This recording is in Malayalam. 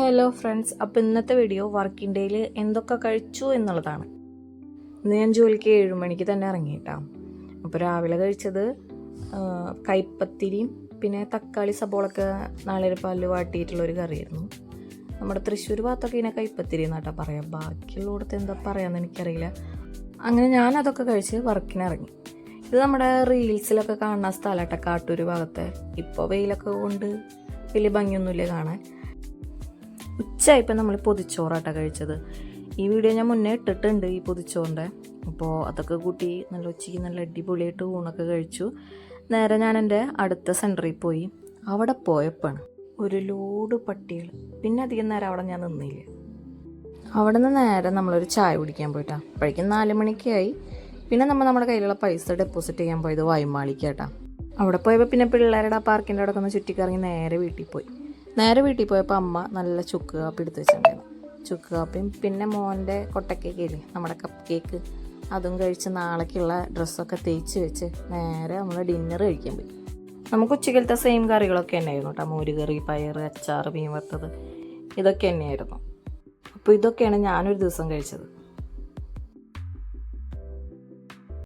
ഹലോ ഫ്രണ്ട്സ്, അപ്പോൾ ഇന്നത്തെ വീഡിയോ വർക്കിംഗ് ഡേയിൽ എന്തൊക്കെ കഴിച്ചു എന്നുള്ളതാണ്. ഇന്ന് ഞാൻ ജോലിക്ക് 7 മണിക്ക് തന്നെ ഇറങ്ങിയിട്ടാണ്. അപ്പോൾ രാവിലെ കഴിച്ചത് കൈപ്പത്തിരിയും പിന്നെ തക്കാളി സബോളൊക്കെ നാളികേരപ്പാലിൽ വാട്ടിയിട്ടുള്ളൊരു കറിയായിരുന്നു. നമ്മുടെ തൃശ്ശൂർ ഭാഗത്തൊക്കെ ഇതിനെ കൈപ്പത്തിരി എന്നാട്ടാ പറയാം, ബാക്കിയുള്ളിടത്ത് എന്താ പറയാമെന്ന് എനിക്കറിയില്ല. അങ്ങനെ ഞാനതൊക്കെ കഴിച്ച് വർക്കിനിറങ്ങി. ഇത് നമ്മുടെ റീൽസിലൊക്കെ കാണുന്ന സ്ഥലമാട്ടെ, കാട്ടൂർ ഭാഗത്തെ. ഇപ്പോൾ വെയിലൊക്കെ കൊണ്ട് വലിയ ഭംഗിയൊന്നുമില്ല കാണാൻ. ഉച്ചയായപ്പോൾ നമ്മൾ പൊതിച്ചോറാട്ടാണ് കഴിച്ചത്. ഈ വീഡിയോ ഞാൻ മുന്നേ ഇട്ടിട്ടുണ്ട്, ഈ പൊതിച്ചോറിൻ്റെ. അപ്പോൾ അതൊക്കെ കൂട്ടി നല്ല ഉച്ചയ്ക്ക് നല്ല അടിപൊളിയായിട്ട് ഊണൊക്കെ കഴിച്ചു. നേരെ ഞാൻ എൻ്റെ അടുത്ത സെൻറ്ററിൽ പോയി. അവിടെ പോയപ്പോഴാണ് ഒരു ലോഡ് പട്ടികൾ. പിന്നെ അധികം നേരം അവിടെ ഞാൻ നിന്നില്ല. അവിടെ നിന്ന് നേരെ നമ്മളൊരു ചായ കുടിക്കാൻ പോയിട്ടാണ്. അപ്പോഴേക്കും 4 മണിക്കായി. പിന്നെ നമ്മുടെ കയ്യിലുള്ള പൈസ ഡെപ്പോസിറ്റ് ചെയ്യാൻ പോയത് വൈമാളിക്കാട്ടാ. അവിടെ പോയപ്പോൾ പിന്നെ പിള്ളേരുടെ പാർക്കിൻ്റെ അവിടെ ഒന്ന് ചുറ്റിക്കറങ്ങി നേരെ വീട്ടിൽ പോയി. നേരെ വീട്ടിൽ പോയപ്പോൾ അമ്മ നല്ല ചുക്ക് കാപ്പി എടുത്ത് വെച്ചിട്ടുണ്ടായിരുന്നു. ചുക്ക് കാപ്പിയും പിന്നെ മോൻ്റെ കൊട്ടക്കേക്കില്ലേ, നമ്മുടെ കപ്പ് കേക്ക്, അതും കഴിച്ച് നാളേക്കുള്ള ഡ്രസ്സൊക്കെ തേച്ച് വെച്ച് നേരെ നമ്മൾ ഡിന്നർ കഴിക്കാൻ പോയി. നമുക്ക് ഉച്ചക്കലത്തെ സെയിം കറികളൊക്കെ തന്നെയായിരുന്നു കേട്ടോ. മോരുകറി, പയർ, അച്ചാർ, മീൻ വറുത്തത്, ഇതൊക്കെ തന്നെയായിരുന്നു. അപ്പോൾ ഇതൊക്കെയാണ് ഞാനൊരു ദിവസം കഴിച്ചത്.